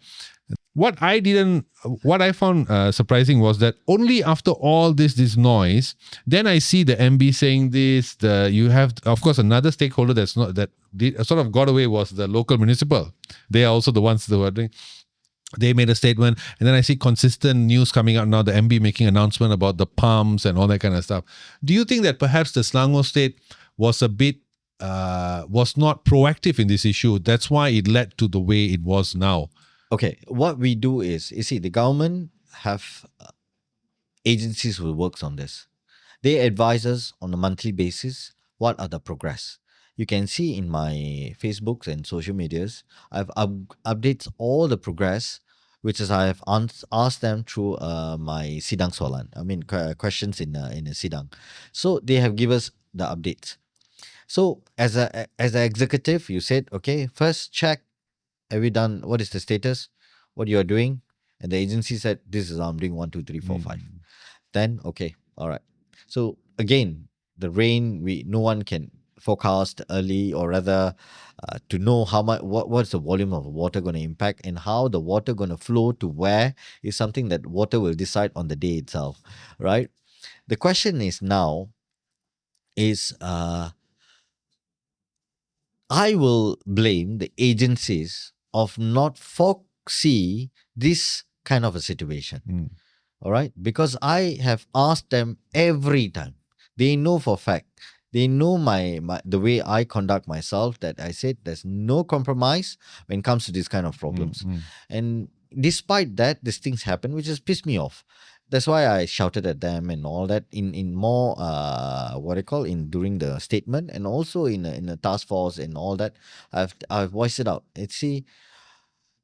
What I found surprising was that only after all this noise, then I see the MB saying this. You have, of course, another stakeholder that sort of got away was the local municipal. They are also the ones that were doing. They made a statement, and then I see consistent news coming out now. The MB making announcement about the pumps and all that kind of stuff. Do you think that perhaps the Selangor state was a bit was not proactive in this issue? That's why it led to the way it was now. Okay, what we do is, you see, the government have agencies who works on this. They advise us on a monthly basis what are the progress. You can see in my Facebooks and social medias, I've updates all the progress, which is I have asked them through my sidang soalan. I mean questions in a sidang. So they have given us the updates. So as an executive, you said, okay, first check. Have you done, what is the status? What you are doing? And the agency said, this is I'm doing 1, 2, 3, 4, 5. Then, okay, all right. So again, the rain, no one can forecast early, or rather to know how much, what's the volume of water going to impact, and how the water going to flow to where is something that water will decide on the day itself, right? The question is now is, I will blame the agencies of not foresee this kind of a situation. All right? Because I have asked them every time. They know for a fact. They know my the way I conduct myself, that I said there's no compromise when it comes to this kind of problems. And despite that, these things happen, which has pissed me off. That's why I shouted at them and all that in more during the statement, and also in a task force and all that. I've voiced it out. See,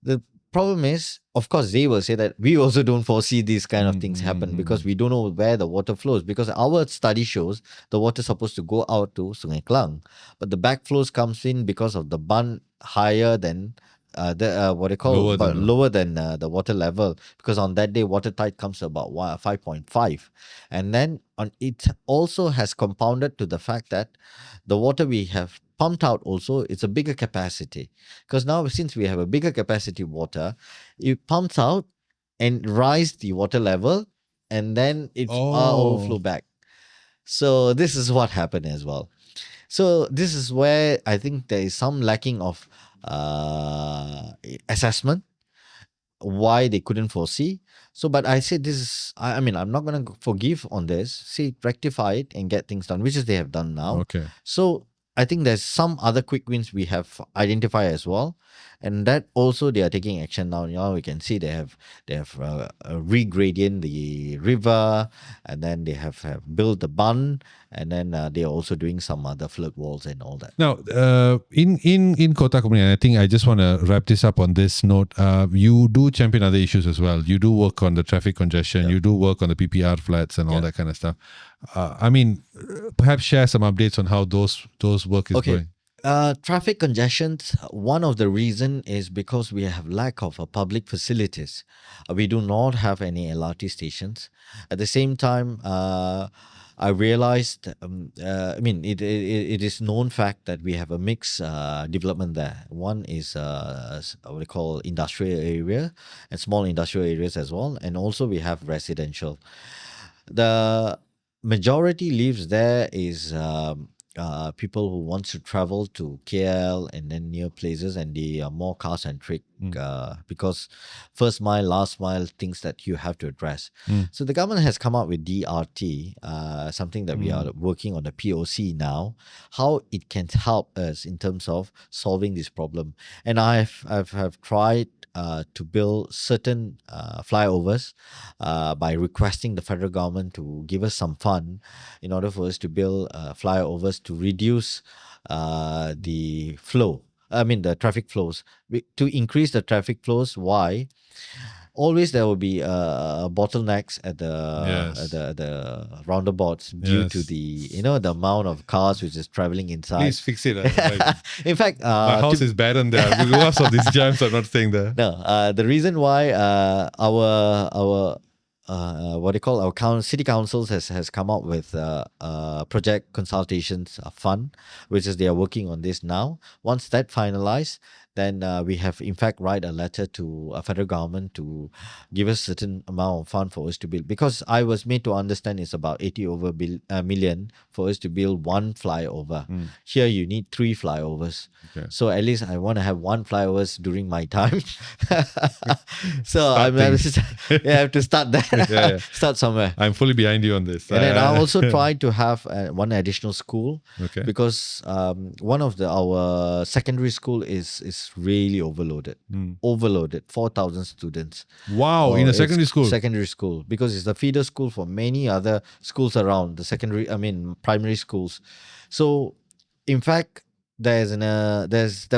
the problem is, of course, they will say that we also don't foresee these kind of things happen because we don't know where the water flows. Because our study shows the water is supposed to go out to Sungai Klang, but the backflows comes in because of the bund higher than lower than the water level, because on that day water tide comes to about 5.5, and then it also has compounded to the fact that the water we have pumped out also, it's a bigger capacity, because now since we have a bigger capacity water, it pumps out and rise the water level, and then it overflow back. So this is what happened as well. So this is where I think there is some lacking of assessment, why they couldn't foresee. So, but I said this is, I mean, I'm not going to forgive on this. See, rectify it and get things done, which is they have done now. Okay. So I think there's some other quick wins we have identified as well, and that also they are taking action now. Now we can see they have regradient the river, and then they have built the bund, and then they are also doing some other flood walls and all that. Now, in Kota Kemuning, I think I just want to wrap this up on this note. You do champion other issues as well. You do work on the traffic congestion. You do work on the PPR flats and all that kind of stuff. I mean, perhaps share some updates on how those work is going. Traffic congestions, one of the reason is because we have lack of public facilities. We do not have any LRT stations. At the same time, I realized, it is known fact that we have a mixed development there. One is what we call industrial area and small industrial areas as well. And also we have residential. The majority lives there is people who want to travel to KL and then near places, and they are more car centric because first mile, last mile, things that you have to address. So the government has come up with DRT, something that we are working on the POC now, how it can help us in terms of solving this problem. And I've tried to build certain flyovers by requesting the federal government to give us some fund in order for us to build flyovers to reduce the flow. I mean the traffic flows, to increase the traffic flows. Why? always there will be bottlenecks at Yes. the roundabouts due to Yes. the the amount of cars which is traveling inside. Please fix it. Like, In fact, my house is barren there because of these jams. I'm not staying there. no, the reason why our what do you call our city councils has come up with project consultations fund, which is they are working on this now. Once that finalized, then we have in fact write a letter to federal government to give us certain amount of fund for us to build, because I was made to understand it's about 80 over million for us to build one flyover. Here you need 3 flyovers. Okay. So at least I want to have 1 flyovers during my time. So Start I have to start there. Yeah. Start somewhere. I'm fully behind you on this. And then I also tried to have one additional school, Okay. because one of our secondary school is really overloaded. Overloaded, 4,000 students. Wow, in a It's secondary school. Secondary school, because it's the feeder school for many other schools around the primary schools. So, in fact, there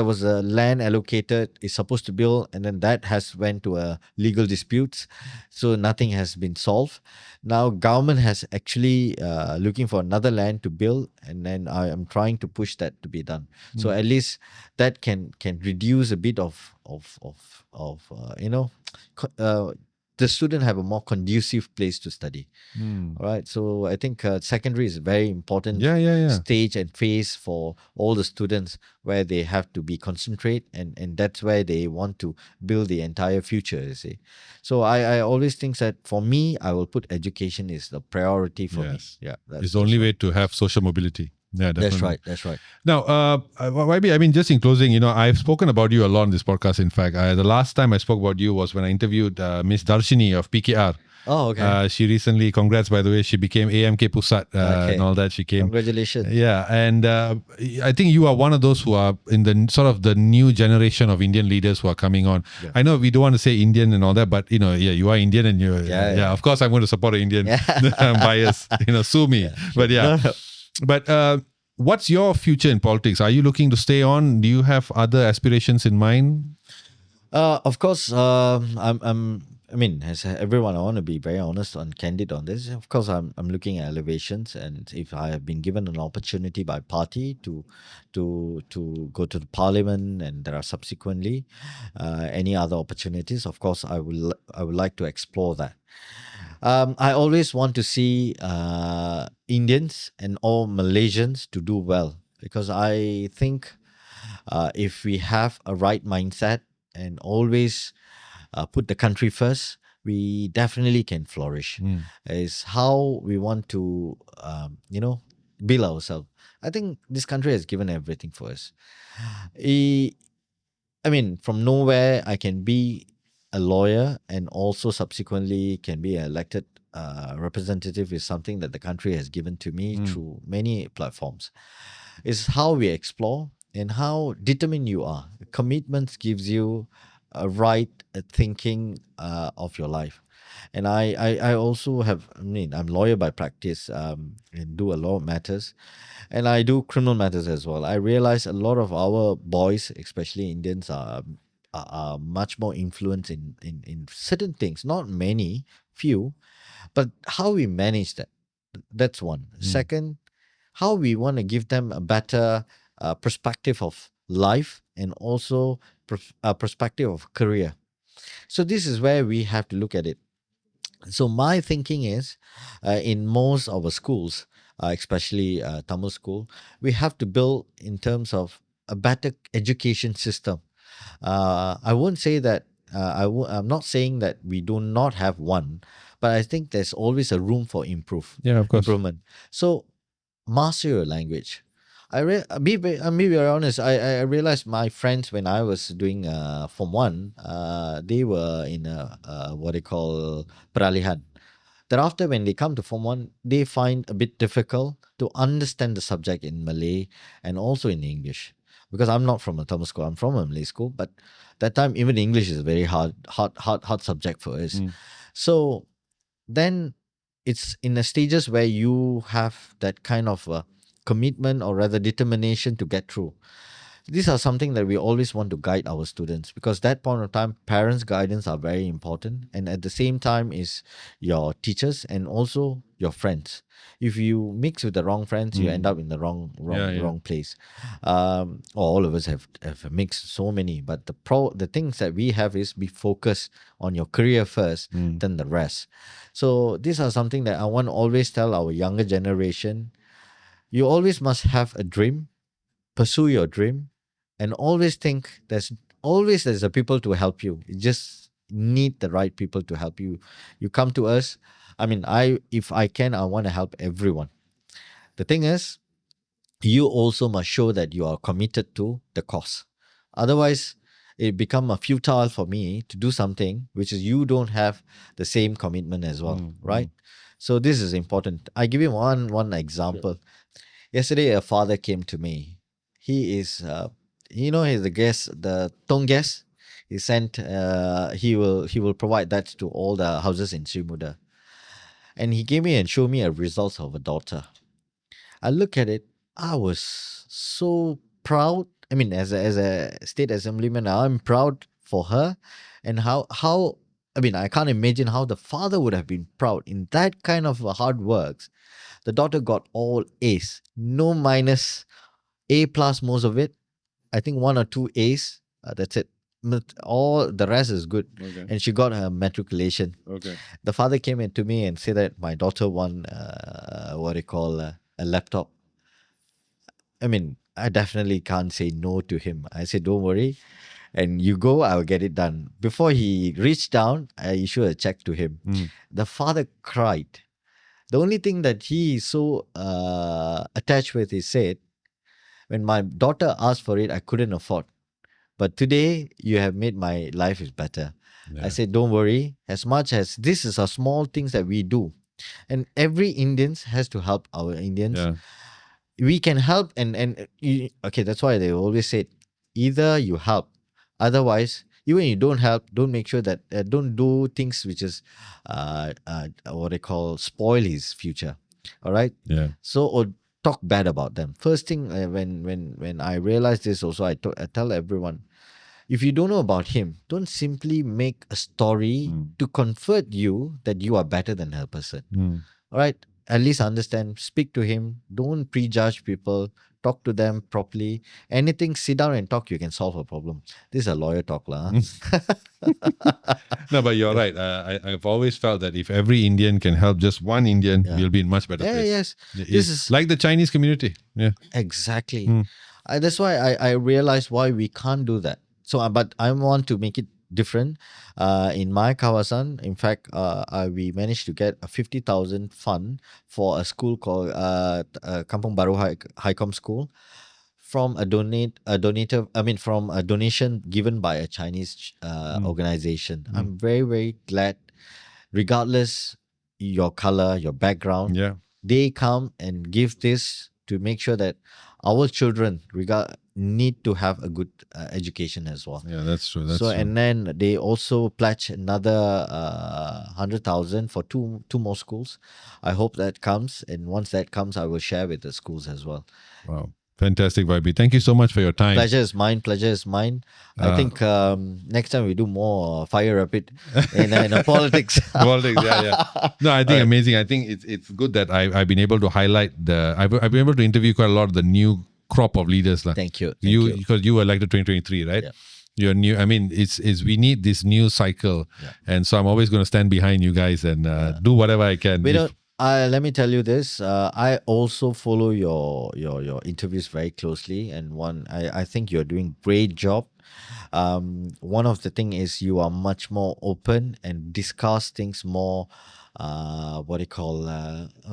was a land allocated, is supposed to build, and then that has went to a legal disputes, so nothing has been solved. Now government has actually looking for another land to build, and then I am trying to push that to be done. So at least that can reduce a bit of the student have a more conducive place to study. All right, so I think secondary is a very important Yeah. stage and phase for all the students, where they have to be concentrate, and that's where they want to build the entire future, you see. So I always think that for me, I will put education is the priority for Yes. me. Yeah, It's the only way to have social mobility. Yeah, definitely. That's right. Now, YB, I mean, just in closing, I've spoken about you a lot on this podcast. In fact, the last time I spoke about you was when I interviewed Miss Darshini of PKR. Oh, okay. She recently, congrats by the way, she became AMK Pusat Okay. and all that. She came. Congratulations. Yeah, and I think you are one of those who are in the sort of the new generation of Indian leaders who are coming on. Yeah. I know we don't want to say Indian and all that, but you are Indian, and Yeah. of course I'm going to support an Indian. I'm biased, sue me. But yeah, but what's your future in politics? Are you looking to stay on? Do you have other aspirations in mind? Of course, as everyone, I want to be very honest and candid on this. Of course, I'm looking at elevations, and if I have been given an opportunity by party to go to the parliament, and there are subsequently any other opportunities, of course, I would like to explore that. I always want to see Indians and all Malaysians to do well, because I think if we have a right mindset and always put the country first, we definitely can flourish. Is how we want to, build ourselves. I think this country has given everything for us. From nowhere, I can be a lawyer and also subsequently can be an elected representative, is something that the country has given to me through many platforms. It's how we explore and how determined you are. Commitment gives you a right thinking of your life. And I also have, I'm lawyer by practice, and do a lot of matters. And I do criminal matters as well. I realize a lot of our boys, especially Indians, are much more influenced in certain things. Not many, few, but how we manage that. That's one. Second, how we want to give them a better perspective of life, and also perspective of career. So this is where we have to look at it. So my thinking is, in most of our schools, especially Tamil school, we have to build in terms of a better education system. I won't say that, I'm not saying that we do not have one, but I think there's always a room for Yeah, of course. improvement. So master your language. Be very honest. I realized my friends, when I was doing Form 1, they were in what they call peralihan. Thereafter, when they come to Form 1, they find a bit difficult to understand the subject in Malay and also in English. Because I'm not from a Tamil school, I'm from a Malay school, but that time even English is a very hard subject for us. So then it's in the stages where you have that kind of commitment, or rather determination, to get through. these are something that we always want to guide our students, because that point of time, parents' guidance are very important, and at the same time is your teachers and also your friends. If you mix with the wrong friends, you end up in the wrong place. All of us have mixed so many, but the things that we have is be focused on your career first, then the rest. So these are something that I want to always tell our younger generation. You always must have a dream, pursue your dream, and always think there's a people to help you. You just need the right people to help you. You come to us. I mean, if I can, I want to help everyone. The thing is, you also must show that you are committed to the cause. Otherwise, it become a futile for me to do something which is you don't have the same commitment as well, right? So this is important. I give you one example. Yesterday, a father came to me. He is, he's the Tong guest. He sent, he will provide that to all the houses in Sri Muda. And he gave me and showed me a results of a daughter. I look at it, I was so proud. I mean, as a state assemblyman, I'm proud for her, and how I mean, I can't imagine how the father would have been proud in that kind of hard works. The daughter got all A's, no minus, A plus most of it. I think 1 or 2 A's. That's it. All the rest is good. Okay. And she got her matriculation. Okay. The father came in to me and said that my daughter won a laptop. I mean, I definitely can't say no to him. I said, don't worry. And you go, I'll get it done. Before he reached down, I issued a check to him. The father cried. The only thing that he is so attached with, he said, when my daughter asked for it, I couldn't afford. But today, you have made my life is better. Yeah. I said, don't worry. As much as this is a small things that we do. And every Indians has to help our Indians. Yeah. We can help okay, that's why they always say, either you help. Otherwise, even you don't help, don't make sure that, don't do things which is, what they call spoil his future. All right? Yeah. So, or talk bad about them. First thing, when I realized this also, I tell everyone, if you don't know about him, don't simply make a story to convert you that you are better than that person. All right? At least understand, speak to him, don't prejudge people, talk to them properly. Anything, sit down and talk, you can solve a problem. This is a lawyer talk. No, but you're right. I've always felt that if every Indian can help just one Indian, we'll be in much better place. Yes. This is like the Chinese community. Yeah. Exactly. That's why I realized why we can't do that. So, but I want to make it different. In my Kawasan, in fact, we managed to get a 50,000 fund for a school called Kampung Baru Highcom School from a from a donation given by a Chinese organization. I'm very, very glad, regardless your color, your background, they come and give this to make sure that our children need to have a good education as well. Yeah, that's true. That's true. And then they also pledge another 100,000 for two more schools. I hope that comes, and once that comes, I will share with the schools as well. Wow. Fantastic, YB. Thank you so much for your time. Pleasure is mine. I think next time we do more fire rapid in politics. Politics, yeah. No, I think amazing. I think it's good that I've been able to highlight I've been able to interview quite a lot of the new crop of leaders. Thank you. Because you were elected 2023, right? Yeah. You're new. I mean, we need this new cycle. Yeah. And so I'm always going to stand behind you guys and do whatever I can. Let me tell you this. I also follow your interviews very closely, and I think you're doing great job. One of the thing is you are much more open and discuss things more.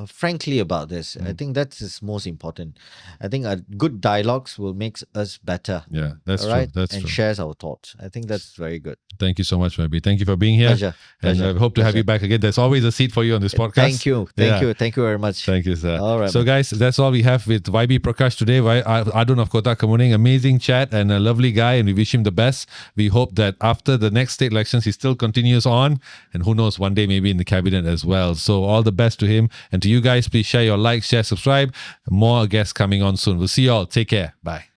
Frankly about this. I think that is most important. I think good dialogues will make us better. Yeah, that's right? true. That's and true. Shares our thoughts. I think that's very good. Thank you so much, YB. Thank you for being here. Pleasure. And I hope to have you back again. There's always a seat for you on this podcast. Thank you very much. Thank you, sir. All right. So, guys, that's all we have with YB Preakas today. ADUN of Kota Kemuning. Amazing chat and a lovely guy, and we wish him the best. We hope that after the next state elections, he still continues on, and who knows, one day maybe in the cabinet as well. So all the best to him, and to you guys, please share your likes, share, subscribe. More guests coming on soon. We'll see you all. Take care. Bye.